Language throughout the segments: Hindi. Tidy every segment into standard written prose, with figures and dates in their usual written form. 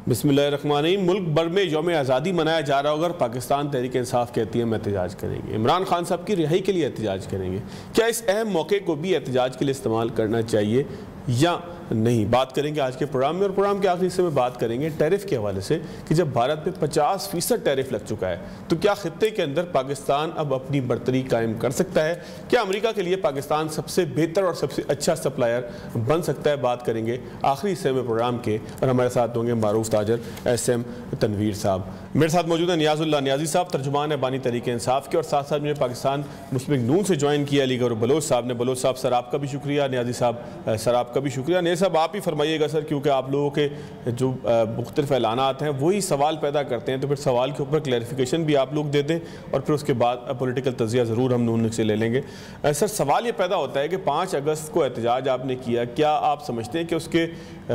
बिस्मिल्लाहिर्रहमानिर्रहीम। मुल्क भर में यौम आज़ादी मनाया जा रहा होगा और पाकिस्तान तहरीक इंसाफ कहती है हम एहतजाज करेंगे, इमरान खान साहब की रिहाई के लिए एहतजाज करेंगे। क्या इस अहम मौके को भी एहतजाज के लिए इस्तेमाल करना चाहिए या नहीं? बात करेंगे आज के प्रोग्राम में, और प्रोग्राम के आखिरी हिस्से में बात करेंगे टैरिफ के हवाले से कि जब भारत पे 50% टैरिफ लग चुका है तो क्या खित्ते के अंदर पाकिस्तान अब अपनी बर्तरी कायम कर सकता है? क्या अमेरिका के लिए पाकिस्तान सबसे बेहतर और सबसे अच्छा सप्लायर बन सकता है? बात करेंगे आखिरी हिस्से में प्रोग्राम के, और हमारे साथ होंगे मारूफ ताजर SM तनवीर साहब। मेरे साथ मौजूद है नियाजुल्लाह नियाजी साहब, तर्जुमान है बानी तहरीक इंसाफ के, और साथ साथ मुझे पाकिस्तान मुस्लिम लीग नून से ज्वाइन किया अली गौहर बलोच साहब ने। बलोच साहब सर आपका भी शुक्रिया, नियाजी साहब सर आपका भी शुक्रिया। नियाजी साहब आप ही फरमाइएगा सर, क्योंकि आप लोगों के जो मुख्तलिफ ऐलानात हैं वही सवाल पैदा करते हैं, तो फिर सवाल के ऊपर क्लैरिफिकेशन भी आप लोग दे दें और फिर उसके बाद पॉलिटिकल तजिया ज़रूर हम नून से ले लेंगे। सर सवाल ये पैदा होता है कि 5 अगस्त को एहतजाज आपने किया, क्या आप समझते हैं कि उसके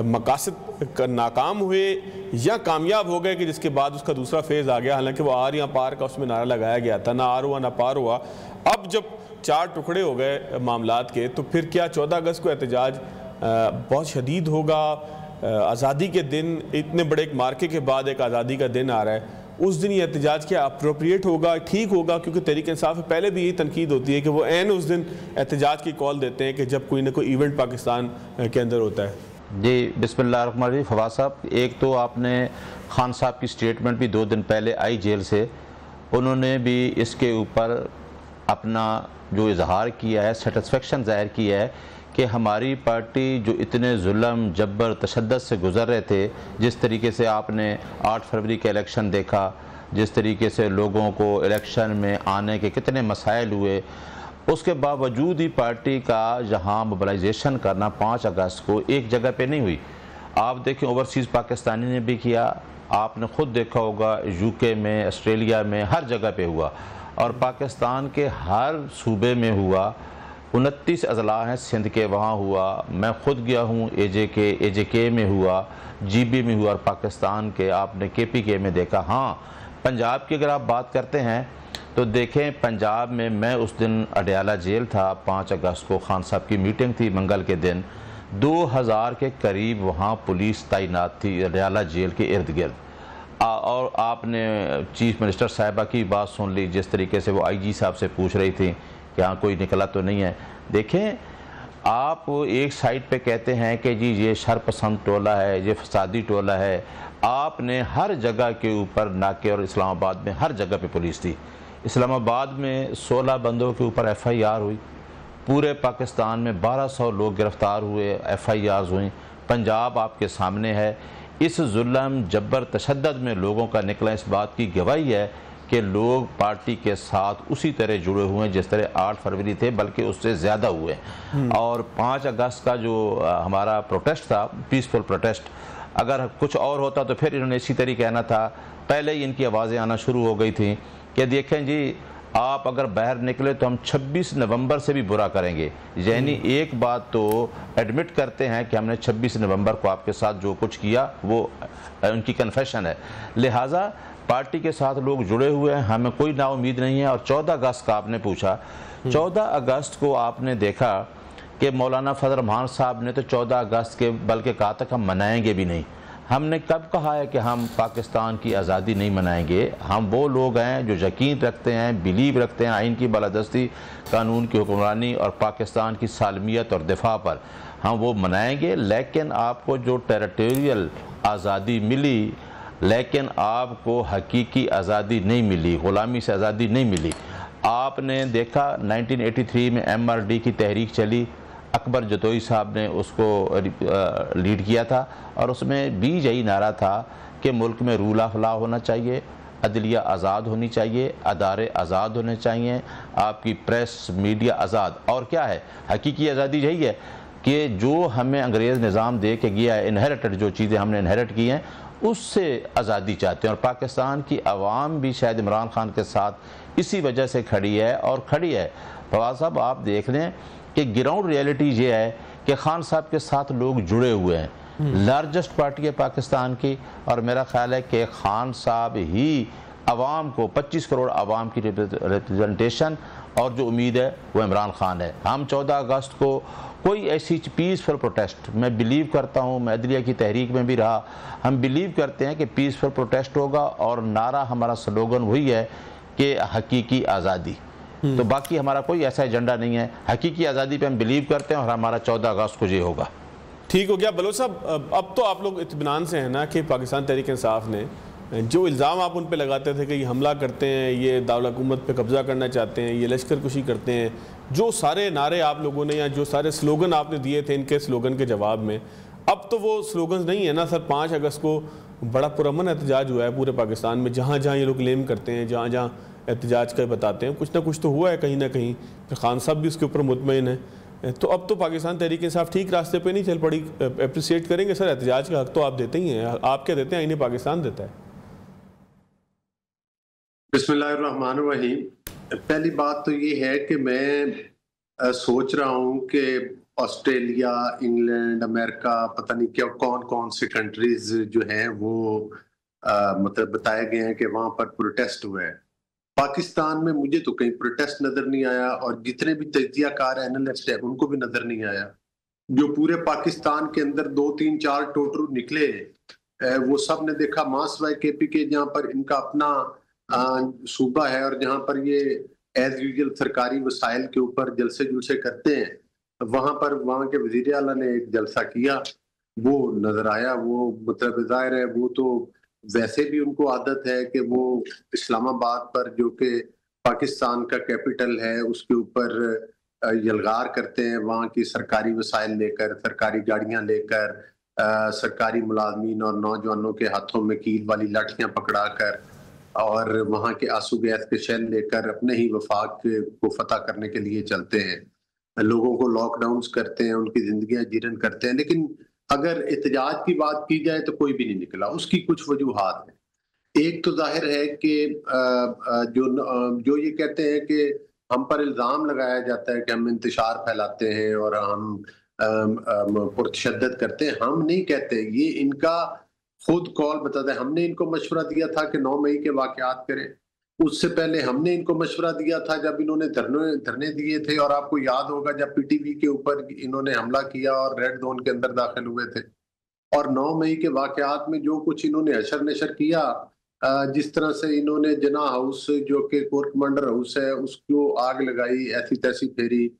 मकासद नाकाम हुए या कामयाब हो गए कि जिसके बाद उसका दूसरा फेज़ आ गया? हालांकि वो आर या पार का उसमें नारा लगाया गया था, ना आर हुआ ना पार हुआ। अब जब 4 टुकड़े हो गए मामलात के, तो फिर क्या 14 अगस्त को एहतजाज बहुत शदीद होगा? आज़ादी के दिन, इतने बड़े एक मार्के के बाद एक आज़ादी का दिन आ रहा है, उस दिन ये एहतजाज क्या अप्रोप्रिएट होगा, ठीक होगा? क्योंकि तहरीक इंसाफ में पहले भी यही तनकीद होती है कि वो ऐन उस दिन एहतजाज की कॉल देते हैं कि जब कोई ना कोई इवेंट पाकिस्तान के अंदर होता है। जी बिस्मिल्लाहिर्रहमानिर्रहीम। फवाद साहब, एक तो आपने खान साहब की स्टेटमेंट भी 2 दिन पहले आई जेल से, उन्होंने भी इसके ऊपर अपना जो इजहार किया है, सेटिस्फेक्शन ज़ाहिर किया है कि हमारी पार्टी जो इतने जुल्म जबर तशद्दुद से गुज़र रहे थे, जिस तरीके से आपने 8 फरवरी का इलेक्शन देखा, जिस तरीके से लोगों को इलेक्शन में आने के कितने मसाइल हुए, उसके बावजूद ही पार्टी का जहां मोबिलाइजेशन करना 5 अगस्त को एक जगह पे नहीं हुई। आप देखें ओवरसीज़ पाकिस्तानी ने भी किया, आपने ख़ुद देखा होगा UK में, ऑस्ट्रेलिया में, हर जगह पे हुआ, और पाकिस्तान के हर सूबे में हुआ। 29 अजला हैं सिंध के, वहाँ हुआ। मैं ख़ुद गया हूँ AJK में हुआ, GB में हुआ, और पाकिस्तान के आपने KPK में देखा। हाँ, पंजाब की अगर आप बात करते हैं तो देखें, पंजाब में मैं उस दिन अडयाला जेल था, 5 अगस्त को खान साहब की मीटिंग थी मंगल के दिन। 2000 के करीब वहाँ पुलिस तैनात थी अडयाला जेल के इर्द गिर्द। और आपने चीफ मिनिस्टर साहिबा की बात सुन ली, जिस तरीके से वो IG साहब से पूछ रही थी कि हाँ कोई निकला तो नहीं है। देखें, आप एक साइड पे कहते हैं कि जी ये शरपसंद टोला है, ये फसादी टोला है। आपने हर जगह के ऊपर नाके, और इस्लामाबाद में हर जगह पे पुलिस थी। इस्लामाबाद में 16 बंदों के ऊपर FIR हुई, पूरे पाकिस्तान में 1200 लोग गिरफ्तार हुए, FIRs हुई। पंजाब आपके सामने है। इस जुल्म जबर तशद्दुद में लोगों का निकला इस बात की गवाही है कि लोग पार्टी के साथ उसी तरह जुड़े हुए हैं जिस तरह 8 फरवरी थे, बल्कि उससे ज़्यादा हुए। और 5 अगस्त का जो हमारा प्रोटेस्ट था, पीसफुल प्रोटेस्ट, अगर कुछ और होता तो फिर इन्होंने इसी तरह कहना था। पहले ही इनकी आवाज़ें आना शुरू हो गई थी कि देखें जी, आप अगर बाहर निकले तो हम 26 नवंबर से भी बुरा करेंगे। यानी एक बात तो एडमिट करते हैं कि हमने 26 नवंबर को आपके साथ जो कुछ किया वो उनकी कन्फेशन है। लिहाजा पार्टी के साथ लोग जुड़े हुए हैं, हमें कोई नाउम्मीद नहीं है। और 14 अगस्त का आपने पूछा, 14 अगस्त को आपने देखा कि मौलाना फजल रहमान साहब ने तो 14 अगस्त के बल्कि कहा था कि हम मनाएंगे भी नहीं। हमने कब कहा है कि हम पाकिस्तान की आज़ादी नहीं मनाएंगे? हम वो लोग हैं जो यकीन रखते हैं, बिलीव रखते हैं आइन की बालादस्ती, कानून की हुक्मरानी और पाकिस्तान की सालमियत और दिफा पर। हम वो मनाएंगे, लेकिन आपको जो टेरिटोरियल आज़ादी मिली, लेकिन आपको हकीकी आज़ादी नहीं मिली, ग़ुलामी से आज़ादी नहीं मिली। आपने देखा 1983 में MRD की तहरीक चली, अकबर जतोई साहब ने उसको लीड किया था, और उसमें भी यही नारा था कि मुल्क में रूल ऑफ लॉ होना चाहिए, अदलिया आज़ाद होनी चाहिए, अदारे आज़ाद होने चाहिए, आपकी प्रेस मीडिया आज़ाद। और क्या है हकीकी आज़ादी? यही है कि जो हमें अंग्रेज़ निज़ाम दे के गया है, इनहेरिटेड जो चीज़ें हमने इनहेरिट की हैं, उससे आज़ादी चाहते हैं। और पाकिस्तान की आवाम भी शायद इमरान खान के साथ इसी वजह से खड़ी है, और खड़ी है। फवाद साहब, आप देख लें कि ग्राउंड रियलिटी ये है कि खान साहब के साथ लोग जुड़े हुए हैं। लार्जेस्ट पार्टी है पाकिस्तान की, और मेरा ख्याल है कि खान साहब ही आवाम को, 25 करोड़ आवाम की रिप्रेजेंटेशन और जो उम्मीद है वो इमरान खान है। हम 14 अगस्त को कोई ऐसी पीसफुल प्रोटेस्ट, मैं बिलीव करता हूँ, मैं अदलिया की तहरीक में भी रहा, हम बिलीव करते हैं कि पीसफुल प्रोटेस्ट होगा और नारा हमारा स्लोगन वही है कि हकीकी आज़ादी। तो बाकी हमारा कोई ऐसा एजेंडा नहीं है, हकीकी आज़ादी पे हम बिलीव करते हैं और हमारा 14 अगस्त को ये होगा। ठीक हो गया बलोच साहब, अब तो आप लोग इत्मीनान से हैं ना कि पाकिस्तान तहरीक इंसाफ ने जो इल्ज़ाम आप उन पे लगाते थे कि ये हमला करते हैं, ये दारुल हुकूमत पे कब्ज़ा करना चाहते हैं, ये लश्कर कुशी करते हैं, जो सारे नारे आप लोगों ने या जो सारे स्लोगन आपने दिए थे इनके स्लोगन के जवाब में, अब तो वो स्लोगन नहीं है ना सर। 5 अगस्त को बड़ा पुरअमन एहतजाज हुआ है पूरे पाकिस्तान में, जहाँ जहाँ ये लोग क्लेम करते हैं, जहाँ जहाँ एहतजाज का बताते हैं, कुछ ना कुछ तो हुआ है कहीं ना कहीं। फिर खान साहब भी उसके ऊपर मुतमईन है। तो अब तो पाकिस्तान तहरीक इंसाफ ठीक रास्ते पे नहीं चल पड़ी। अप्रिसिएट करेंगे सर, एहतजाज का हक तो आप देते ही हैं, आप क्या देते हैं, आईने पाकिस्तान देता है। बिस्मिल्लाहिर्रहमानिर्रहीम। पहली बात तो ये है कि मैं सोच रहा हूँ कि ऑस्ट्रेलिया, इंग्लैंड, अमेरिका, पता नहीं क्या कौन कौन से कंट्रीज जो हैं वो मतलब बताए गए हैं कि वहां पर प्रोटेस्ट हुआ है। पाकिस्तान में मुझे तो कहीं प्रोटेस्ट नजर नहीं आया, और जितने भी तज्जियाकार एनालिस्ट है उनको भी नजर नहीं आया। जो पूरे पाकिस्तान के अंदर 2, 3, 4 टोटरू निकले, वो सब ने देखा मासवाए केपी के, जहाँ पर इनका अपना सूबा है और जहाँ पर ये एज यूजुअल सरकारी वसाइल के ऊपर जलसे जुलसे करते हैं, वहां पर वहां के वजीर आला ने एक जलसा किया, वो नजर आया। वो मतलब जाहिर है वो तो वैसे भी उनको आदत है कि वो इस्लामाबाद पर, जो कि पाकिस्तान का कैपिटल है, उसके ऊपर यलगार करते हैं, वहाँ की सरकारी वसाइल लेकर, सरकारी गाड़ियां लेकर, सरकारी मुलाजमीन और नौजवानों के हाथों में कील वाली लाठियां पकड़ा कर और वहाँ के आंसू गैस के शेल लेकर अपने ही वफाक को फतह करने के लिए चलते हैं। लोगों को लॉकडाउन करते हैं, उनकी जिंदगियां जीरन करते हैं। लेकिन अगर एहतजाज की बात की जाए तो कोई भी नहीं निकला। उसकी कुछ वजूहात हैं। एक तो जाहिर है कि जो ये कहते हैं कि हम पर इल्ज़ाम लगाया जाता है कि हम इंतशार फैलाते हैं और हम पुरतशद्दद करते हैं। हम नहीं कहते, ये इनका खुद कॉल बताता है। हमने इनको मशवरा दिया था कि 9 मई के वाकयात करें, उससे पहले हमने इनको मशवरा दिया था जब इन्होंने धरने दिए थे, और आपको याद होगा जब पीटीवी के ऊपर इन्होंने हमला किया और रेड जोन के अंदर दाखिल हुए थे। और 9 मई के वाकयात में जो कुछ इन्होंने हशर नशर किया, जिस तरह से इन्होंने जना हाउस जो कि कोर कमांडर हाउस है उसको आग लगाई, ऐसी तैसी फेरी,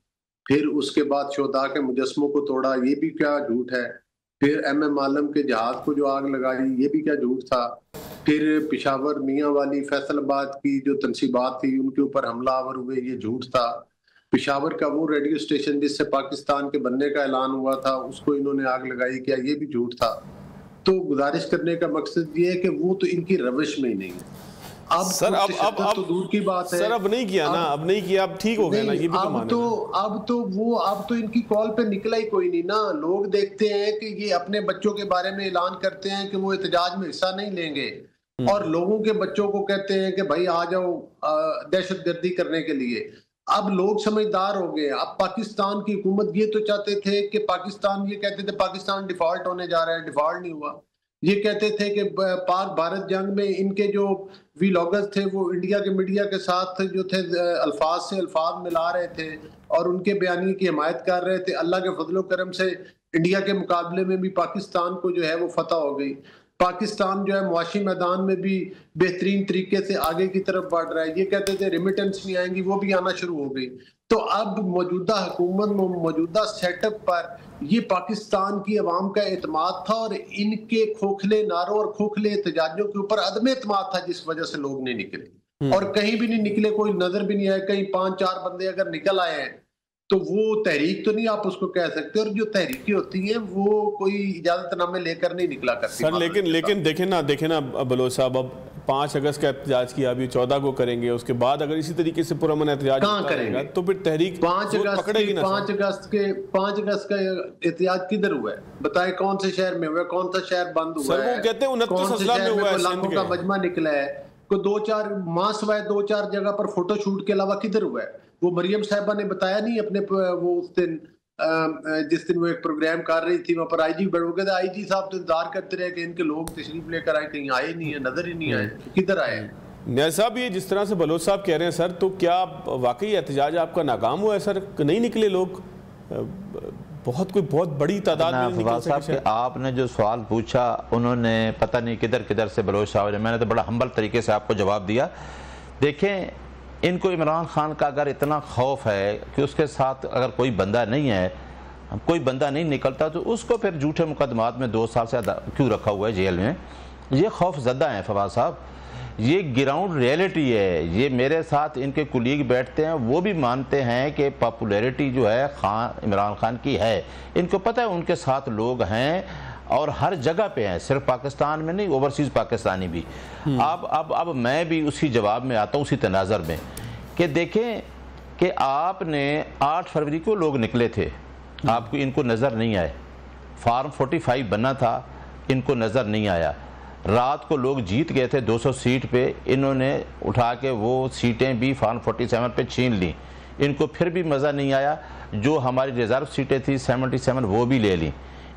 फिर उसके बाद शोधा के मुजस्मों को तोड़ा, ये भी क्या झूठ है। फिर MM आलम के जहाज को जो आग लगाई, ये भी क्या झूठ था। फिर पिशावर मियाँ वाली फैसलाबाद की जो तनसीबात थी उनके ऊपर हमलावर हुए, ये झूठ था। पिशावर का वो रेडियो स्टेशन जिससे पाकिस्तान के बनने का ऐलान हुआ था, उसको इन्होंने आग लगाई, क्या ये भी झूठ था। तो गुजारिश करने का मकसद ये है कि वो तो इनकी रविश में ही नहीं है। अब सर अब तो दूर की बात है सर, अब नहीं किया ना, अब नहीं किया, अब ठीक हो गया ना, ये भी अब तो इनकी कॉल पे निकला ही कोई नहीं ना। लोग देखते हैं कि ये अपने बच्चों के बारे में ऐलान करते हैं कि वो एहतजाज में हिस्सा नहीं लेंगे, और लोगों के बच्चों को कहते हैं कि भाई आ जाओ दहशतगर्दी करने के लिए। अब लोग समझदार हो गए। अब पाकिस्तान की हुकूमत ये तो चाहते थे कि पाकिस्तान, ये कहते थे पाकिस्तान डिफॉल्ट होने जा रहा है, डिफॉल्ट नहीं हुआ। ये कहते थे कि पाक भारत जंग में इनके जो वीलॉगर्स थे वो इंडिया के मीडिया के साथ जो थे अल्फाज से अल्फाज मिला रहे थे और उनके बयानी की हिमायत कर रहे थे। अल्लाह के फजलो करम से इंडिया के मुकाबले में भी पाकिस्तान को जो है वो फतह हो गई। पाकिस्तान जो है मुआशी मैदान में भी बेहतरीन तरीके से आगे की तरफ बढ़ रहा है। ये कहते थे रेमिटेंस नहीं आएंगी, वो भी आना शुरू हो गई। तो अब मौजूदा हुकूमत, मौजूदा सेटअप पर ये पाकिस्तान की अवाम का एतमाद था, और इनके खोखले नारों और खोखले एहतजाजों के ऊपर अदम एतमाद था, जिस वजह से लोग नहीं निकले। और कहीं भी नहीं निकले, कोई नजर भी नहीं आया। कहीं 5-4 बंदे अगर निकल आए हैं तो वो तहरीक तो नहीं आप उसको कह सकते, और जो तहरीकी होती हैं वो कोई इजाजतनामे लेकर नहीं निकला करती। सर लेकिन देखें ना बलोच साहब, अब 5 अगस्त का एहतजाज किया, अभी 14 को करेंगे, उसके बाद अगर इसी तरीके से पुरअमन एहतजाज कहाँ करेंगे तो फिर तहरीक 5 अगस्त का एहतजाज किधर हुआ है बताए? कौन से शहर में हुआ? कौन सा शहर बंद हुआ है? वो कहते हैं 29 अजला में हुआ है, लाखों का मजमा निकला है। को 2-4 माह सिवाय 2-4 जगह पर फोटो शूट के अलावा किधर हुआ है? वो मरियम साहिबा ने बताया नहीं अपने वो उस दिन जिस दिन वो एक प्रोग्राम कर रही थी वहां पर आईजी बढ़ोगे तो आईजी साहब तो इंतजार करते रहे कि इनके लोग तशरीफ लेकर आए, कहीं आए नहीं है, नजर ही नहीं आए, किधर आए? न्याज़ साहब, ये जिस तरह से बलोच साहब कह रहे हैं सर, तो क्या वाकई एहतजाज आपका नाकाम हुआ है सर? नहीं निकले लोग बहुत बड़ी तादाद में निकल सके। आपने जो सवाल पूछा, उन्होंने पता नहीं किधर किधर से बलोच साहब ने, मैंने तो बड़ा हम्बल तरीके से आपको जवाब दिया। देखें, इनको इमरान खान का अगर इतना खौफ है कि उसके साथ अगर कोई बंदा नहीं है, कोई बंदा नहीं निकलता, तो उसको फिर झूठे मुकदमात में 2 साल से क्यों रखा हुआ है जेल में? ये खौफ ज़दा है फवाद साहब, ये ग्राउंड रियलिटी है। ये मेरे साथ इनके कुलीग बैठते हैं, वो भी मानते हैं कि पॉपुलैरिटी जो है इमरान खान की है। इनको पता है उनके साथ लोग हैं और हर जगह पे हैं, सिर्फ पाकिस्तान में नहीं, ओवरसीज़ पाकिस्तानी भी। अब मैं भी उसी जवाब में आता हूँ, उसी तनाज़र में, कि देखें कि आपने 8 फरवरी को लोग निकले थे, आपको इनको नज़र नहीं आए। फार्म 45 बना था, इनको नज़र नहीं आया। रात को लोग जीत गए थे 200 सीट पे, इन्होंने उठा के वो सीटें भी फार्म 47 पे छीन ली। इनको फिर भी मज़ा नहीं आया, जो हमारी रिज़र्व सीटें थी 77 वो भी ले ली।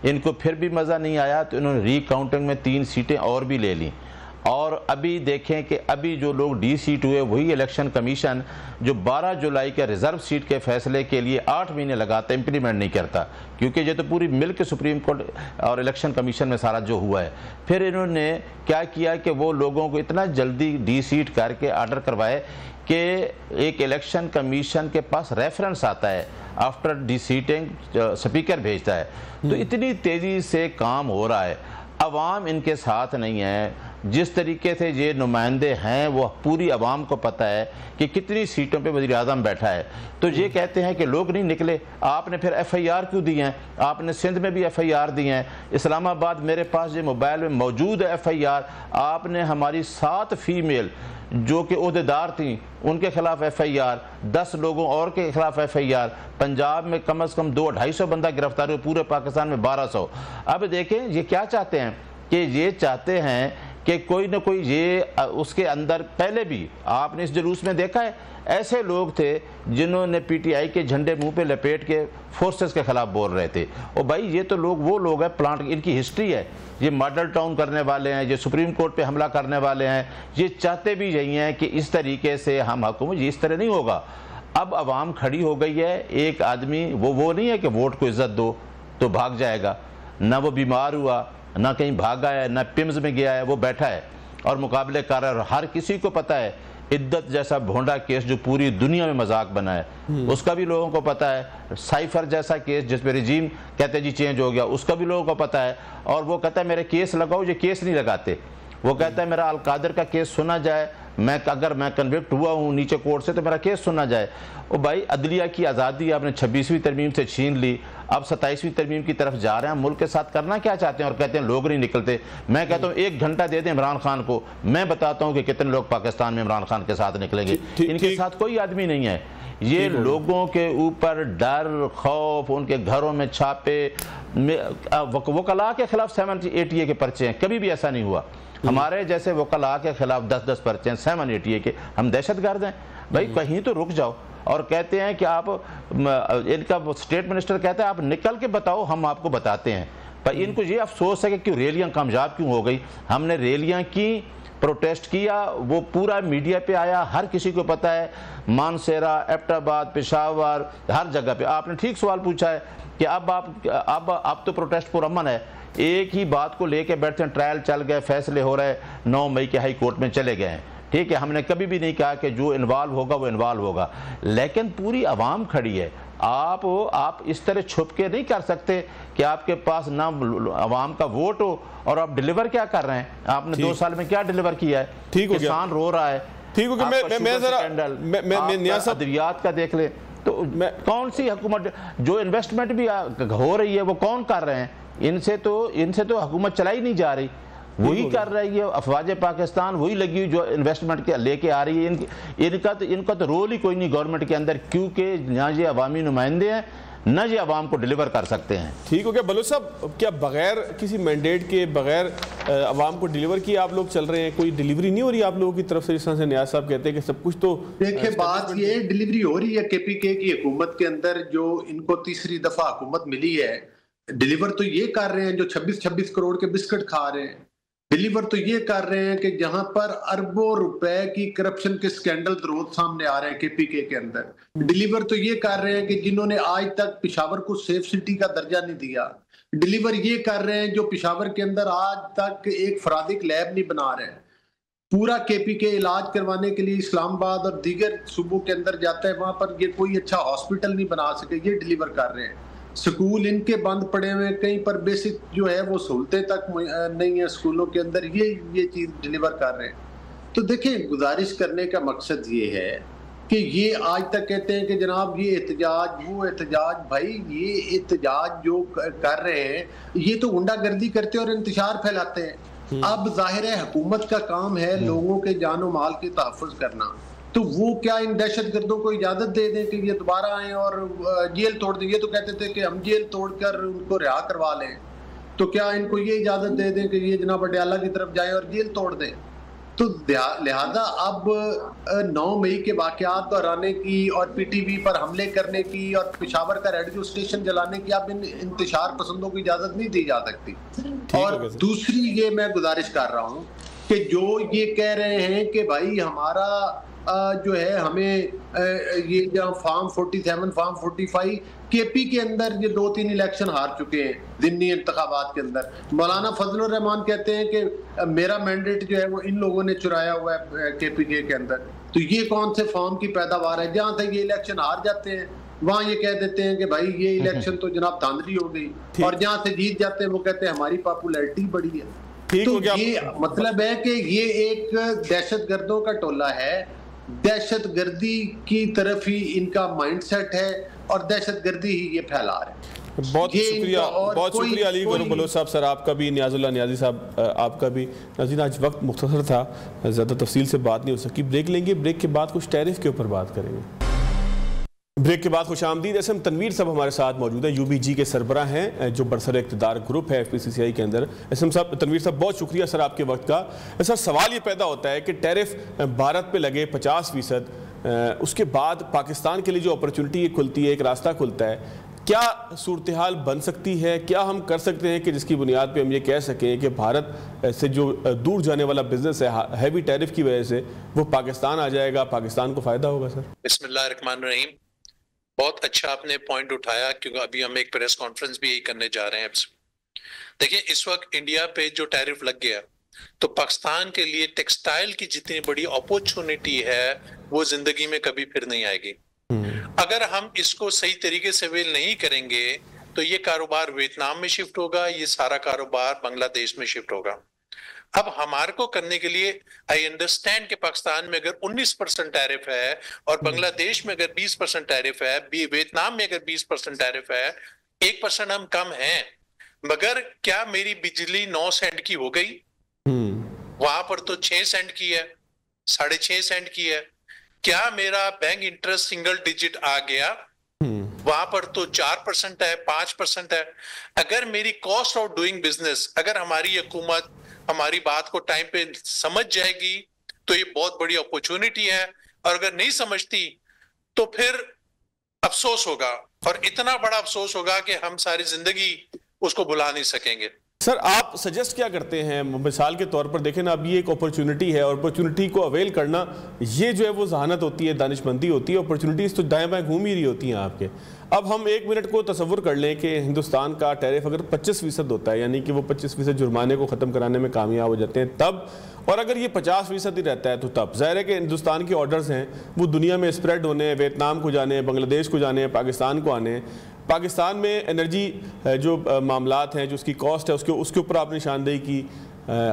इनको फिर भी मज़ा नहीं आया तो इन्होंने रीकाउंटिंग में 3 सीटें और भी ले ली। और अभी देखें कि अभी जो लोग डी सीट हुए, वही इलेक्शन कमीशन जो 12 जुलाई के रिज़र्व सीट के फैसले के लिए 8 महीने लगाता है, इम्प्लीमेंट नहीं करता, क्योंकि ये तो पूरी मिल के सुप्रीम कोर्ट और इलेक्शन कमीशन में सारा जो हुआ है। फिर इन्होंने क्या किया कि वो लोगों को इतना जल्दी डी सीट करके आर्डर करवाए कि एक इलेक्शन कमीशन के पास रेफरेंस आता है, आफ्टर डी सीटिंग स्पीकर भेजता है। तो इतनी तेज़ी से काम हो रहा है, अवाम इनके साथ नहीं है। जिस तरीके से ये नुमाइंदे हैं, वो पूरी आवाम को पता है कि कितनी सीटों पे वज़ीर आज़म बैठा है। तो ये कहते हैं कि लोग नहीं निकले। आपने फिर FIR क्यों दी हैं? आपने सिंध में भी FIR दी हैं, इस्लामाबाद मेरे पास ये मोबाइल में मौजूद है FIR। आपने हमारी 7 फीमेल जो कि ओहदेदार थी उनके खिलाफ FIR, 10 लोगों और के खिलाफ FIR। पंजाब में कम से कम 200-250 बंदा गिरफ्तार हुए, पूरे पाकिस्तान में 1200। अब देखें ये क्या चाहते हैं कि ये चाहते हैं कि कोई ना कोई ये उसके अंदर, पहले भी आपने इस जुलूस में देखा है, ऐसे लोग थे जिन्होंने PTI के झंडे मुंह पे लपेट के फोर्सेस के खिलाफ बोल रहे थे। और भाई ये तो लोग वो लोग हैं, प्लांट इनकी हिस्ट्री है, ये मॉडल टाउन करने वाले हैं, ये सुप्रीम कोर्ट पे हमला करने वाले हैं। ये चाहते भी यही हैं कि इस तरीके से हम हुकूमत, ये इस तरह नहीं होगा। अब आवाम खड़ी हो गई है, एक आदमी वो नहीं है कि वोट को इज्जत दो तो भाग जाएगा, ना वो बीमार हुआ, ना कहीं भागा है, ना पिम्स में गया है, वो बैठा है और मुकाबले कर रहा है। हर किसी को पता है इद्दत जैसा भोंडा केस जो पूरी दुनिया में मजाक बना है, उसका भी लोगों को पता है। साइफर जैसा केस जिसमें रिजीम कहते जी चेंज हो गया, उसका भी लोगों को पता है। और वो कहता है मेरे केस लगाओ, ये केस नहीं लगाते। वो कहता है मेरा अलकादर का केस सुना जाए, अगर मैं कन्विक्ट हुआ हूँ नीचे कोर्ट से तो मेरा केस सुना जाए। और भाई अदलिया की आज़ादी आपने 26वीं तरमीम से छीन ली, अब 27वीं तरमीम की तरफ जा रहे हैं। मुल्क के साथ करना क्या चाहते हैं और कहते हैं लोग नहीं निकलते। मैं कहता हूँ 1 घंटा दे दें इमरान खान को, मैं बताता हूँ कि कितने लोग पाकिस्तान में इमरान खान के साथ निकलेंगे। इनके साथ कोई आदमी नहीं है। ये लोगों के ऊपर डर, खौफ, उनके घरों में छापे, वकला के खिलाफ 780A के पर्चे हैं, कभी भी ऐसा नहीं हुआ। हमारे जैसे वकला के खिलाफ 10-10 पर्चे हैं 780A के, हम दहशतगर्द हैं। भाई कहीं तो रुक जाओ। और कहते हैं कि आप, इनका स्टेट मिनिस्टर कहता है आप निकल के बताओ, हम आपको बताते हैं। पर इनको ये अफसोस है कि क्यों रैलियां कामयाब क्यों हो गई। हमने रैलियां की, प्रोटेस्ट किया, वो पूरा मीडिया पे आया, हर किसी को पता है, मानसेरा, एबटाबाद, पेशावर, हर जगह पे। आपने ठीक सवाल पूछा है कि अब तो प्रोटेस्ट पुरअमन है, एक ही बात को लेके बैठते हैं, ट्रायल चल गए, फैसले हो रहे, 9 मई के हाई कोर्ट में चले गए हैं। ठीक है, हमने कभी भी नहीं कहा कि जो इन्वॉल्व होगा वो इन्वॉल्व होगा, लेकिन पूरी आवाम खड़ी है। आप इस तरह छुप के नहीं कर सकते कि आपके पास ना आवाम का वोट हो और आप डिलीवर क्या कर रहे हैं। आपने 2 साल में क्या डिलीवर किया है? किसान रो रहा है। ठीक हो गया, मैं जरा अद्वियात का देख ले तो कौन सी हुकूमत जो इन्वेस्टमेंट भी हो रही है वो कौन कर रहे हैं? इनसे तो हुकूमत चलाई नहीं जा रही, वही कर रही है अफवाज पाकिस्तान, वही लगी हुई जो इन्वेस्टमेंट के लेके आ रही है। इनका तो रोल ही कोई नहीं गवर्नमेंट के अंदर, क्योंकि ना ये अवामी नुमाइंदे हैं, न ये आवाम को डिलीवर कर सकते हैं। ठीक हो गया बलोच साहब, क्या बगैर किसी मैंडेट के, बगैर आवाम को डिलीवर किए आप लोग चल रहे हैं? कोई डिलीवरी नहीं हो रही आप लोगों की तरफ से? जिस तरह से नियाज साहब कहते हैं कि सब कुछ तो देखिए, बात ये डिलीवरी हो रही है KPK की हुकूमत के अंदर, जो इनको तीसरी दफा हुकूमत मिली है। डिलीवर तो ये कर रहे हैं जो 26-26 करोड़ के बिस्किट खा रहे हैं। डिलीवर तो ये कर रहे हैं कि जहां पर अरबों रुपए की करप्शन के स्कैंडल रोज सामने आ रहे हैं केपीके के अंदर। डिलीवर तो ये कर रहे हैं कि जिन्होंने आज तक पेशावर को सेफ सिटी का दर्जा नहीं दिया। डिलीवर ये कर रहे हैं जो पेशावर के अंदर आज तक एक फरादिक लैब नहीं बना रहे। पूरा केपीके इलाज करवाने के लिए इस्लामाबाद और दीगर सूबों के अंदर जाता है, वहां पर ये कोई अच्छा हॉस्पिटल नहीं बना सके, ये डिलीवर कर रहे हैं। स्कूल इनके बंद पड़े हुए हैं, कहीं पर बेसिक जो है वो सहूलतें तक नहीं है स्कूलों के अंदर, ये चीज डिलीवर कर रहे हैं। तो देखिए, गुजारिश करने का मकसद ये है कि ये आज तक कहते हैं कि जनाब ये एहतजाज वो एहतजाज, भाई ये एहतजाज जो कर रहे हैं ये तो गुंडागर्दी करते और इंतशार फैलाते हैं। अब जाहिर है हुकूमत का काम है लोगों के जानो माल के तहफ़्फ़ुज़ करना, तो वो क्या इन दहशतगर्दों को इजाजत दे दें कि ये दोबारा आए और जेल तोड़ दें? ये तो कहते थे कि हम जेल तोड़कर उनको रिहा करवा लें, तो क्या इनको ये इजाजत दे दें कि ये जनाब अडयाला की तरफ जाए और जेल तोड़ दें? तो लिहाजा अब 9 मई के वाकयात दोहराने की और पीटीवी पर हमले करने की और पेशावर का रेडियो स्टेशन जलाने की अब इन इंतशार पसंदों को इजाजत नहीं दी जा सकती। और दूसरी ये मैं गुजारिश कर रहा हूँ कि जो ये कह रहे हैं कि भाई हमारा जो है हमें ये जहाँ फॉर्म 47 फॉर्म 45 केपी के अंदर ये 2-3 इलेक्शन हार चुके हैं ज़िमनी इंतखाबात के अंदर। मौलाना फजलुर रहमान कहते हैं कि मेरा मैंडेट जो है वो इन लोगों ने चुराया हुआ है केपी के अंदर। तो ये कौन से फॉर्म की पैदावार है? जहाँ से ये इलेक्शन हार जाते हैं वहाँ ये कह देते हैं कि भाई ये इलेक्शन तो जनाब धांधली हो गई, और जहाँ से जीत जाते हैं वो कहते हैं हमारी पॉपुलैरिटी बढ़ी है। तो ये मतलब है कि ये एक दहशतगर्दों का टोला है, दहशतगर्दी की तरफ ही इनका माइंडसेट है और दहशतगर्दी ही ये फैला रहे हैं। बहुत शुक्रिया अली बलोच साहब, सर आपका भी, नियाजुल्लाह नियाजी साहब आपका भी। नाज़रीन, आज वक्त मुख्तसर था, ज़्यादा तफसील से बात नहीं हो सकी। ब्रेक लेंगे, ब्रेक के बाद कुछ टैरिफ के ऊपर बात करेंगे। ब्रेक के बाद खुशामदीद। एसएम तनवीर साहब हमारे साथ मौजूद हैं, यूबीजी के सरबराह हैं जो बरसर इक़्तिदार ग्रुप है एफपीसीसीआई के अंदर। एसएम साहब, तनवीर साहब बहुत शुक्रिया सर आपके वक्त का। सर सवाल ये पैदा होता है कि टैरिफ भारत पे लगे 50%, उसके बाद पाकिस्तान के लिए जो अपॉर्चुनिटी खुलती है, एक रास्ता खुलता है, क्या सूरत हाल बन सकती है? क्या हम कर सकते हैं कि जिसकी बुनियाद पे हम ये कह सकें कि भारत से जो दूर जाने वाला बिजनेस है हैवी टैरिफ की वजह से वो पाकिस्तान आ जाएगा, पाकिस्तान को फ़ायदा होगा? सर बिस्मिल्लाहिर्रहमानिर्रहीम, बहुत अच्छा आपने पॉइंट उठाया, क्योंकि अभी हम एक प्रेस कॉन्फ्रेंस भी यही करने जा रहे हैं। देखिए, इस वक्त इंडिया पे जो टैरिफ लग गया तो पाकिस्तान के लिए टेक्सटाइल की जितनी बड़ी अपॉर्चुनिटी है वो जिंदगी में कभी फिर नहीं आएगी। अगर हम इसको सही तरीके से वेल नहीं करेंगे तो ये कारोबार वियतनाम में शिफ्ट होगा, ये सारा कारोबार बांग्लादेश में शिफ्ट होगा। अब हमारे को करने के लिए, आई अंडरस्टैंड कि पाकिस्तान में अगर 19% टैरिफ है और बांग्लादेश में अगर 20% टैरिफ है, वियतनाम में अगर 20% टैरिफ है, 1% हम कम हैं, मगर क्या मेरी बिजली 9 सेंट की हो गई? वहां पर तो 6 सेंट की है, 6.5 सेंट की है। क्या मेरा बैंक इंटरेस्ट सिंगल डिजिट आ गया? वहां पर तो 4% है, 5% है। अगर मेरी कॉस्ट ऑफ डूइंग बिजनेस, अगर हमारी हुकूमत हमारी बात को टाइम पे समझ जाएगी तो ये बहुत बड़ी अपॉर्चुनिटी है, और अगर नहीं समझती तो फिर अफसोस होगा, और इतना बड़ा अफसोस होगा कि हम सारी जिंदगी उसको भुला नहीं सकेंगे। सर, आप सजेस्ट क्या करते हैं? मिसाल के तौर पर देखें ना, अब ये एक अपॉर्चुनिटी है, अपॉर्चुनिटी को अवेल करना ये जो है वो जहानत होती है, दानिशमंदी होती है। अपॉर्चुनिटीज़ तो दाएं बाएं घूम ही रही होती हैं आपके। अब हम 1 मिनट को तसव्वुर कर लें कि हिंदुस्तान का टैरिफ अगर 25% होता है, यानी कि वो 25% जुर्माने को ख़त्म कराने में कामयाब हो जाते हैं तब, और अगर ये 50% ही रहता है तो तब जाहिर है कि हिंदुस्तान के ऑर्डर्स हैं वो दुनिया में स्प्रेड होने, वियतनाम को जाने, बांग्लादेश को जाने, पाकिस्तान को आने। पाकिस्तान में एनर्जी जो मामलात हैं, जो उसकी कॉस्ट है, उसके ऊपर आपने निशानदेही की,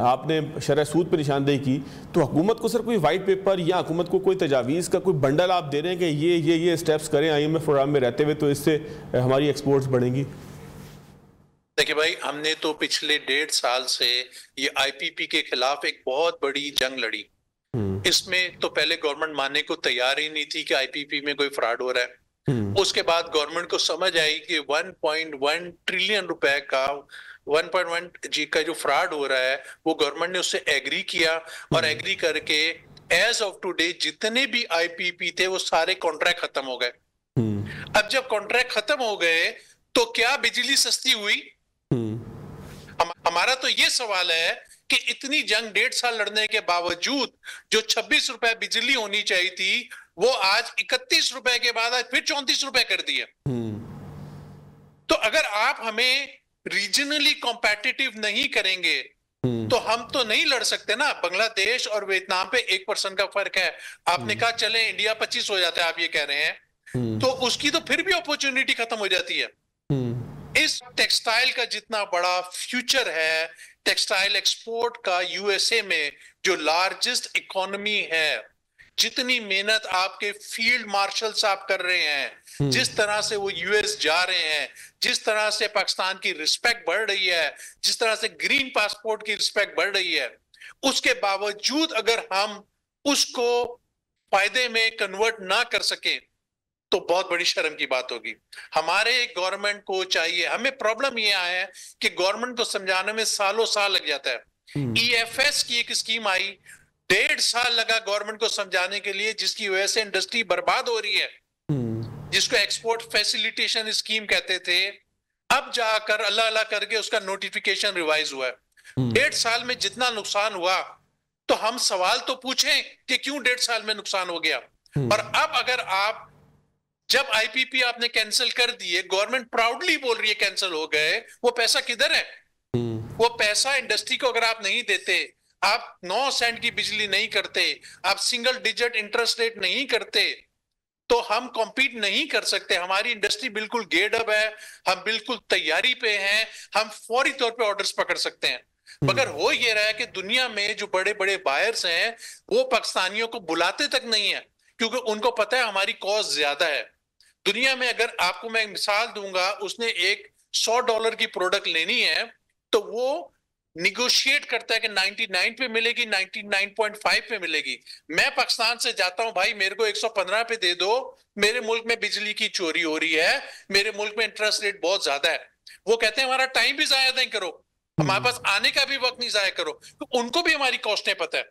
आपने शरह सूद पर निशानदेही की। तो हुकूमत को सर कोई वाइट पेपर या हुकूमत को कोई तजावीज़ का कोई बंडल आप दे रहे हैं कि ये स्टेप्स करें IMF प्रोग्राम में रहते हुए, तो इससे हमारी एक्सपोर्ट्स बढ़ेंगी? देखिए भाई, हमने तो पिछले 1.5 साल से ये IPP के खिलाफ एक बहुत बड़ी जंग लड़ी। इसमें तो पहले गवर्नमेंट मानने को तैयार ही नहीं थी कि IPP में कोई फ्रॉड हो रहा है। उसके बाद गवर्नमेंट को समझ आई कि 1.1 ट्रिलियन रुपए का 1.1 जी का जो फ्रॉड हो रहा है वो गवर्नमेंट ने उससे एग्री किया, और एग्री करके एज ऑफ टुडे जितने भी IPP थे वो सारे कॉन्ट्रैक्ट खत्म हो गए। अब जब कॉन्ट्रैक्ट खत्म हो गए तो क्या बिजली सस्ती हुई? हमारा तो ये सवाल है कि इतनी जंग 1.5 साल लड़ने के बावजूद जो 26 रुपए बिजली होनी चाहिए थी वो आज 31 रुपए के बाद आज फिर 34 रुपए कर दिया। तो अगर आप हमें रीजनली कॉम्पिटिटिव नहीं करेंगे तो हम तो नहीं लड़ सकते ना। बांग्लादेश और वियतनाम पे 1% का फर्क है। आपने कहा चले इंडिया 25 हो जाता है, आप ये कह रहे हैं, तो उसकी तो फिर भी अपॉर्चुनिटी खत्म हो जाती है। इस टेक्सटाइल का जितना बड़ा फ्यूचर है, टेक्सटाइल एक्सपोर्ट का यूएसए में जो लार्जेस्ट इकोनॉमी है, जितनी मेहनत आपके फील्ड मार्शल साहब कर रहे हैं, जिस तरह से वो यूएस जा रहे हैं, जिस तरह से पाकिस्तान की रिस्पेक्ट बढ़ रही है, जिस तरह से ग्रीन पासपोर्ट की रिस्पेक्ट बढ़ रही है, उसके बावजूद अगर हम उसको फायदे में कन्वर्ट ना कर सके तो बहुत बड़ी शर्म की बात होगी। हमारे गवर्नमेंट को चाहिए, हमें प्रॉब्लम ये आया है कि गवर्नमेंट को समझाने में सालों साल लग जाता है। ईएफएस की एक स्कीम आई, 1.5 साल लगा गवर्नमेंट को समझाने के लिए, जिसकी वजह से इंडस्ट्री बर्बाद हो रही है, जिसको एक्सपोर्ट फैसिलिटेशन स्कीम कहते थे। अब जाकर अल्लाह अल्लाह करके उसका नोटिफिकेशन रिवाइज हुआ है। 1.5 साल में जितना नुकसान हुआ तो हम सवाल तो पूछें कि क्यों 1.5 साल में नुकसान हो गया। और अब अगर आप जब आईपीपी आपने कैंसिल कर दिए, गवर्नमेंट प्राउडली बोल रही है कैंसिल हो गए, वो पैसा किधर है? वो पैसा इंडस्ट्री को अगर आप नहीं देते, आप 9 सेंट की बिजली नहीं करते, आप सिंगल डिजिट इंटरेस्ट रेट नहीं करते, तो हम कॉम्पीट नहीं कर सकते। हमारी इंडस्ट्री बिल्कुल गेयर्ड अप है, हम बिल्कुल तैयारी पे हैं, हम फौरी तौर पे ऑर्डर्स पकड़ सकते हैं। मगर हो ये रहा है कि दुनिया में जो बड़े बड़े बायर्स हैं वो पाकिस्तानियों को बुलाते तक नहीं है, क्योंकि उनको पता है हमारी कॉस्ट ज्यादा है। दुनिया में अगर आपको मैं मिसाल दूंगा, उसने एक $100 की प्रोडक्ट लेनी है तो वो निगोशिएट करता है कि 99 पे मिलेगी, 99.5 पे मिलेगी। मैं पाकिस्तान से जाता हूं, भाई मेरे को 115 पे दे दो, मेरे मुल्क में बिजली की चोरी हो रही है, मेरे मुल्क में इंटरेस्ट रेट बहुत ज्यादा है। वो कहते हैं हमारा टाइम भी जाया नहीं करो, हमारे पास आने का भी वक्त नहीं जाया करो, तो उनको भी हमारी कॉस्टें पता है।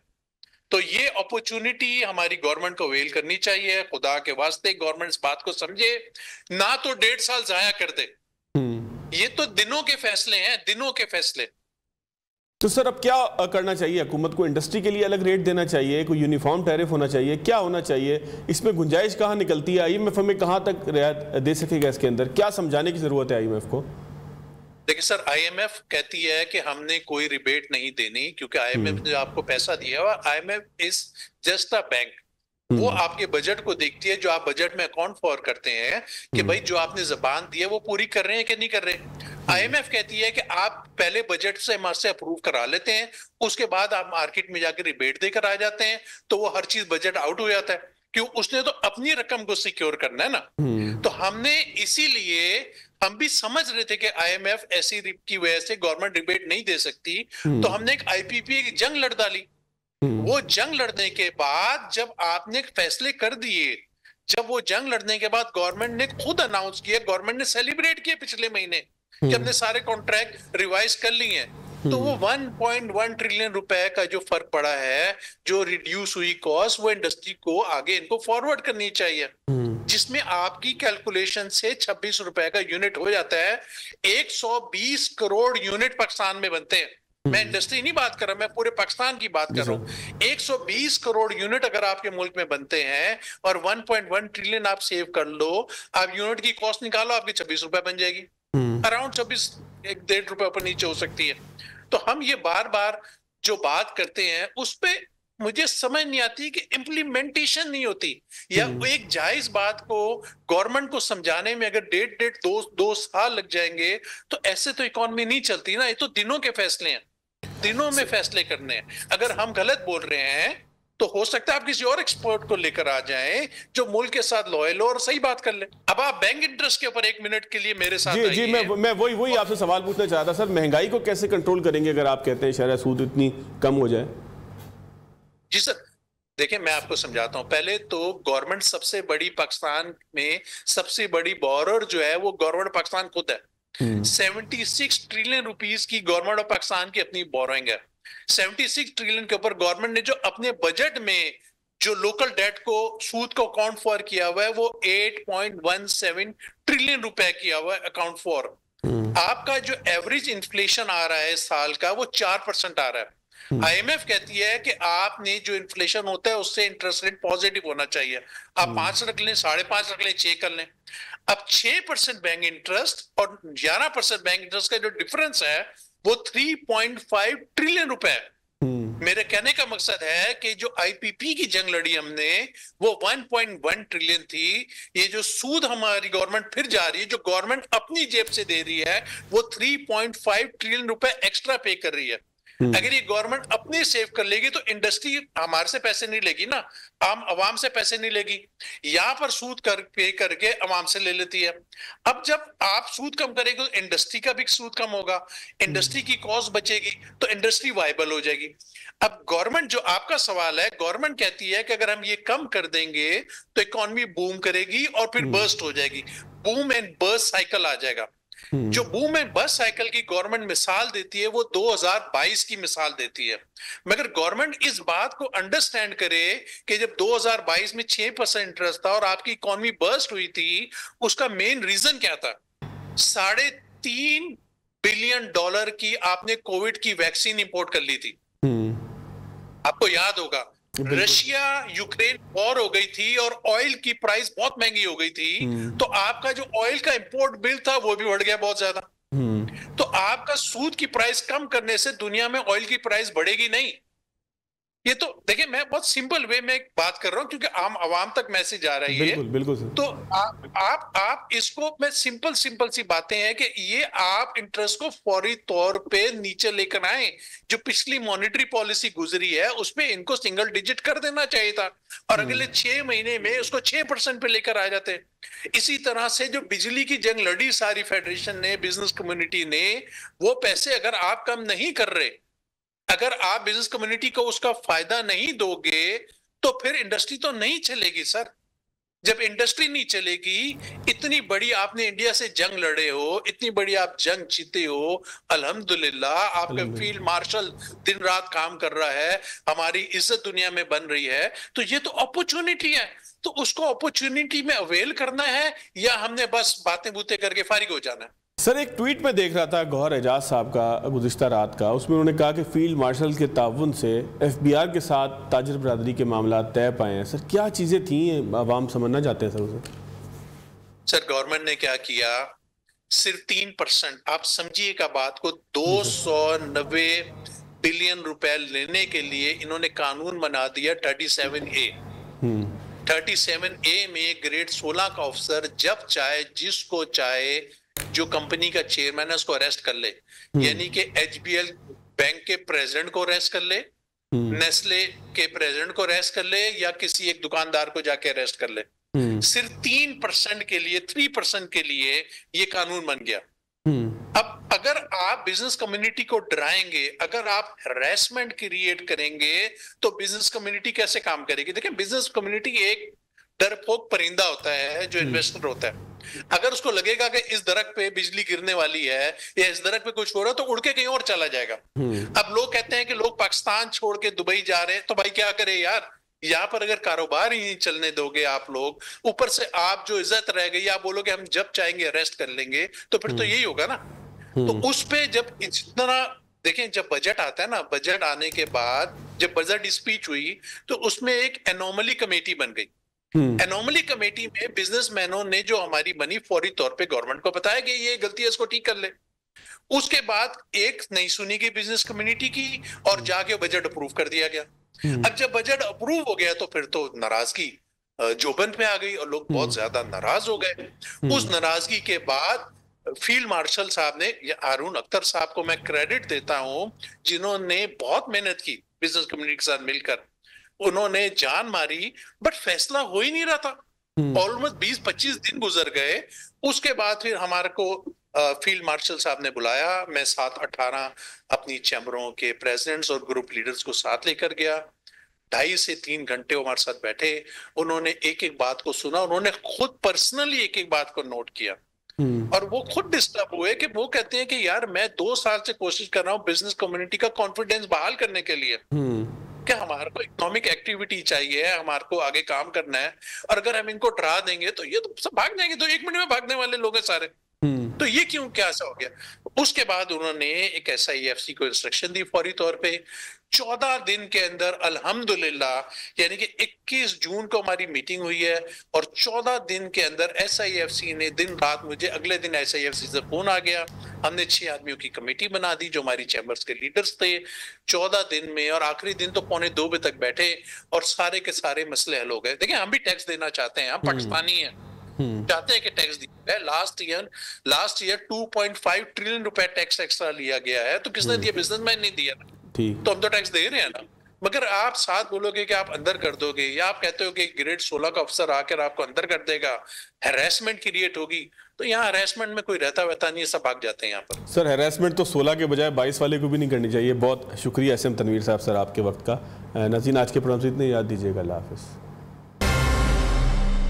तो ये अपॉर्चुनिटी हमारी गवर्नमेंट को वेल करनी चाहिए। खुदा के वास्ते गवर्नमेंट इस बात को समझे, ना तो 1.5 साल जाया कर दे। ये तो दिनों के फैसले हैं, दिनों के फैसले। तो सर अब क्या करना चाहिए हुकूमत को? इंडस्ट्री के लिए अलग रेट देना चाहिए, कोई यूनिफॉर्म टैरिफ होना चाहिए, क्या होना चाहिए? इसमें गुंजाइश कहाँ निकलती है? आईएमएफ हमें कहाँ तक रियायत दे सकेगा? इसके अंदर क्या समझाने की जरूरत है आईएमएफ को? देखिए सर, आईएमएफ कहती है कि हमने कोई रिबेट नहीं देनी, क्योंकि आईएमएफ ने आपको पैसा दिया हुआ, IMF is just a bank. वो आपके बजट को देखती है, जो आप बजट में अकाउंट फॉर करते हैं कि भाई जो आपने जबान दी है वो पूरी कर रहे हैं कि नहीं कर रहे। आईएमएफ कहती है कि आप पहले बजट से हमारे से अप्रूव करा लेते हैं, उसके बाद आप मार्केट में जाकर रिबेट देकर आ जाते हैं, तो वो हर चीज बजट आउट हो जाता है, क्यों? उसने तो अपनी रकम को सिक्योर करना है ना। तो हमने इसीलिए हम भी समझ रहे थे कि आईएमएफ ऐसी की वजह से गवर्नमेंट रिबेट नहीं दे सकती, तो हमने एक आईपीपी की जंग लड़ डाली। वो जंग लड़ने के बाद जब आपने फैसले कर दिए, जब वो जंग लड़ने के बाद गवर्नमेंट ने खुद अनाउंस किया, गवर्नमेंट ने सेलिब्रेट किया पिछले महीने कि हमने सारे कॉन्ट्रैक्ट रिवाइज कर लिए हैं, तो वो 1.1 ट्रिलियन रुपए का जो फर्क पड़ा है, जो रिड्यूस हुई कॉस्ट, वो इंडस्ट्री को आगे इनको फॉरवर्ड करनी चाहिए, जिसमें आपकी कैलकुलेशन से 26 रुपए का यूनिट हो जाता है। 120 करोड़ यूनिट पाकिस्तान में बनते हैं। मैं इंडस्ट्री नहीं बात कर रहा, मैं पूरे पाकिस्तान की बात कर रहा हूँ। 120 करोड़ यूनिट अगर आपके मुल्क में बनते हैं और 1.1 ट्रिलियन आप सेव कर लो, आप यूनिट की कॉस्ट निकालो, आपकी 26 रुपए बन जाएगी, अराउंड 26, 1.5 रुपए ऊपर नीचे हो सकती है। तो हम ये बार बार जो बात करते हैं उस पे मुझे समझ नहीं आती कि इम्प्लीमेंटेशन नहीं होती, या एक जायज बात को गवर्नमेंट को समझाने में अगर 1.5 साल लग जाएंगे तो ऐसे तो इकोनॉमी नहीं चलती ना। ये तो दिनों के फैसले हैं, दिनों में फैसले करने हैं। अगर हम गलत बोल रहे हैं तो हो सकता है आप किसी और एक्सपर्ट को लेकर आ जाएं जो मुल्क के साथ लॉयल हो और सही बात कर ले। अब आप बैंक इंटरेस्ट के ऊपर 1 मिनट के लिए मेरे साथ जी मैं वही आपसे सवाल पूछना चाह रहा था सर, महंगाई को कैसे कंट्रोल करेंगे अगर आप कहते हैं शरह सूद इतनी कम हो जाए? जी सर, देखिए मैं आपको समझाता हूं। पहले तो गवर्नमेंट सबसे बड़ी, पाकिस्तान में सबसे बड़ी बोरर जो है वो गवर्नमेंट पाकिस्तान खुद है। 76 ट्रिलियन रुपीस की गवर्नमेंट ऑफ पाकिस्तान की अपनी बोरोइंग है। 76 ट्रिलियन के ऊपर गवर्नमेंट ने जो अपने बजट में जो लोकल डेट को, सूद को अकाउंट फॉर किया हुआ है वो 8.17 ट्रिलियन रुपए किया हुआ है अकाउंट फॉर। आपका जो एवरेज इन्फ्लेशन आ रहा है इस साल का वो 4% आ रहा है। IMF कहती है कि आपने जो इन्फ्लेशन होता है उससे इंटरेस्ट रेट पॉजिटिव होना चाहिए। आप 5 रख लें, 5.5 रख लें, 6 कर लें। अब 6% बैंक इंटरेस्ट और 11% बैंक इंटरेस्ट का जो डिफरेंस है वो 3.5 ट्रिलियन रुपए है। मेरे कहने का मकसद है कि जो IPP की जंग लड़ी हमने वो 1.1 ट्रिलियन थी। ये जो सूद हमारी गवर्नमेंट फिर जा रही है, जो गवर्नमेंट अपनी जेब से दे रही है, वो 3.5 ट्रिलियन रुपए एक्स्ट्रा पे कर रही है। अगर ये गवर्नमेंट अपने सेव कर लेगी तो इंडस्ट्री हमारे से पैसे नहीं लेगी ना, आम आवाम से पैसे नहीं लेगी। यहां पर सूद पे करके आवाम से ले लेती है। अब जब आप सूद कम करेंगे तो इंडस्ट्री का भी सूद कम होगा, इंडस्ट्री की कॉस्ट बचेगी, तो इंडस्ट्री वायबल हो जाएगी। अब गवर्नमेंट, जो आपका सवाल है, गवर्नमेंट कहती है कि अगर हम ये कम कर देंगे तो इकोनॉमी बूम करेगी और फिर बर्स्ट हो जाएगी, बूम एंड बर्स्ट साइकिल आ जाएगा। जो बूम एंड बस्ट साइकिल की गवर्नमेंट मिसाल देती है वो 2022 की मिसाल देती है। मगर गवर्नमेंट इस बात को अंडरस्टैंड करे कि जब 2022 में 6% इंटरेस्ट था और आपकी इकोनॉमी बर्स्ट हुई थी, उसका मेन रीजन क्या था? $3.5 बिलियन की आपने कोविड की वैक्सीन इंपोर्ट कर ली थी। आपको याद होगा रशिया यूक्रेन वॉर हो गई थी और ऑयल की प्राइस बहुत महंगी हो गई थी, तो आपका जो ऑयल का इंपोर्ट बिल था वो भी बढ़ गया बहुत ज्यादा। तो आपका सूद की प्राइस कम करने से दुनिया में ऑयल की प्राइस बढ़ेगी नहीं। ये तो देखिए, मैं बहुत सिंपल वे में बात कर रहा हूं क्योंकि आम आवाम तक मैसेज आ रही है। बिल्कुल बिल्कुल सर। तो आप इसको, मैं सिंपल सी बातें हैं कि ये आप इंटरेस्ट को फौरी तौर पे नीचे लेकर आए। जो पिछली मॉनेटरी पॉलिसी गुजरी है उस पे इनको सिंगल डिजिट कर देना चाहिए था और अगले 6 महीने में उसको 6% पे लेकर आ जाते। इसी तरह से जो बिजली की जंग लड़ी सारी फेडरेशन ने, बिजनेस कम्युनिटी ने, वो पैसे अगर आप कम नहीं कर रहे, अगर आप बिजनेस कम्युनिटी को उसका फायदा नहीं दोगे तो फिर इंडस्ट्री तो नहीं चलेगी सर। जब इंडस्ट्री नहीं चलेगी, इतनी बड़ी आपने इंडिया से जंग लड़े हो, इतनी बड़ी आप जंग जीते हो, अल्हम्दुलिल्लाह आपका फील्ड मार्शल दिन रात काम कर रहा है, हमारी इज्जत दुनिया में बन रही है, तो ये तो अपॉर्चुनिटी है। तो उसको अपॉर्चुनिटी में अवेल करना है या हमने बस बातें बूतें करके फारिग हो जाना है? सर, एक ट्वीट में देख रहा था गौहर एजाज साहब का गुज़िश्ता रात का, उसमें उन्होंने कहा कि फील्ड मार्शल के ताउन से FBR के साथ ताजर बरादरी के मामला तय पाए हैं। सर, क्या चीज़ें थी, आवाम समझना चाहते हैं सर उसे। सर, गवर्नमेंट ने क्या किया, सिर्फ 3%, आप समझिएगा बात को, 290 बिलियन रुपए लेने के लिए इन्होंने कानून बना दिया 37A। 37A में ग्रेड 16 का ऑफिसर जब चाहे, जिसको चाहे, जो कंपनी का चेयरमैन है उसको अरेस्ट कर ले। यानी कि HBL बैंक के प्रेसिडेंट को अरेस्ट कर ले, नेस्ले के प्रेसिडेंट को अरेस्ट कर ले, या किसी एक दुकानदार को जाके अरेस्ट कर ले। सिर्फ 3% के लिए, 3% के लिए ये कानून बन गया। अब अगर आप बिजनेस कम्युनिटी को डराएंगे, अगर आप हैरेसमेंट क्रिएट करेंगे, तो बिजनेस कम्युनिटी कैसे काम करेगी? देखिए, बिजनेस कम्युनिटी एक डरपोक परिंदा होता है जो इन्वेस्टर होता है। अगर उसको लगेगा कि इस दरख्त पे बिजली गिरने वाली है या इस दरख्त पे कुछ हो रहा है, तो उड़ के कहीं और चला जाएगा। अब लोग कहते हैं कि लोग पाकिस्तान छोड़ के दुबई जा रहे हैं, तो भाई क्या करे यार, यहाँ पर अगर कारोबार ही नहीं चलने दोगे आप लोग, ऊपर से आप जो इज्जत रह गई, आप बोलोगे हम जब चाहेंगे अरेस्ट कर लेंगे, तो फिर तो यही होगा ना। तो उस पे जब जितना देखें, जब बजट आता है ना, बजट आने के बाद जब बजट स्पीच हुई तो उसमें एक एनोमली कमेटी बन गई। एनोमली कमेटी में बिजनेसमैनों ने जो हमारी बनी, फौरी तौर पे गवर्नमेंट को बताया कि ये गलती है, इसको ठीक कर ले। उसके बाद एक नहीं सुनी गई बिजनेस कम्युनिटी की और जाके बजट अप्रूव कर दिया गया। अब जब बजट अप्रूव हो गया तो फिर तो नाराजगी जोबन पे आ गई और लोग बहुत ज्यादा नाराज हो गए। उस नाराजगी के बाद फील्ड मार्शल साहब ने, हारून अख्तर साहब को मैं क्रेडिट देता हूं, जिन्होंने बहुत मेहनत की बिजनेस कम्युनिटी के साथ मिलकर, उन्होंने जान मारी, बट फैसला हो ही नहीं रहा था। ऑलमोस्ट 20-25 दिन गुजर गए। उसके बाद फिर हमारे को फील्ड मार्शल साहब ने बुलाया, मैं 7-18 अपनी चैम्बरों के प्रेसिडेंट्स और ग्रुप लीडर्स को साथ लेकर गया। 2.5 से 3 घंटे हमारे साथ बैठे, उन्होंने एक एक बात को सुना, उन्होंने खुद पर्सनली एक एक बात को नोट किया और वो खुद डिस्टर्ब हुए कि वो कहते हैं कि यार मैं 2 साल से कोशिश कर रहा हूँ बिजनेस कम्युनिटी का कॉन्फिडेंस बहाल करने के लिए, कि हमारे को इकोनॉमिक एक्टिविटी चाहिए, हमारे को आगे काम करना है, और अगर हम इनको डरा देंगे तो ये तो सब भाग जाएंगे। तो 1 मिनट में भागने वाले लोग हैं सारे। तो ये क्यों, क्या ऐसा हो गया? उसके बाद उन्होंने एक SIFC को इंस्ट्रक्शन दी फौरी तौर पे। 14 दिन के अंदर अल्हम्दुलिल्लाह, यानी कि 21 जून को हमारी मीटिंग हुई है और 14 दिन के अंदर SIFC ने दिन रात, मुझे अगले दिन SIFC से फोन आ गया, हमने 6 आदमियों की कमेटी बना दी जो हमारी चैम्बर्स के लीडर्स थे। 14 दिन में, और आखिरी दिन तो 1:45 बजे तक बैठे और सारे के सारे मसले हल हो गए। देखिए, हम भी टैक्स देना चाहते हैं, हम पाकिस्तानी हैं, चाहते हैं कि टैक्स दिया। लास्ट ईयर 2.5 ट्रिलियन रुपए टैक्स एक्स्ट्रा लिया गया है। तो किसने दिया? बिजनेसमैन ने दिया ना, तो हम तो टैक्स दे रहे हैं ना। मगर आप साथ बोलोगे कि आप अंदर कर दोगे, या आप कहते हो कि ग्रेड 16 का अफसर आकर आपको अंदर कर देगा, हैरेसमेंट क्रिएट होगी। तो यहाँ हैरेसमेंट में कोई रहता वहता नहीं है, सब भाग जाते हैं यहाँ पर। सर, हैरेसमेंट तो 16 के बजाय 22 वाले को भी नहीं करनी चाहिए। बहुत शुक्रिया SM तनवीर साहब सर आपके वक्त का। नाज़रीन, आज के प्रोग्राम से इतने, याद दीजिएगा। अल्लाह हाफ़िज़।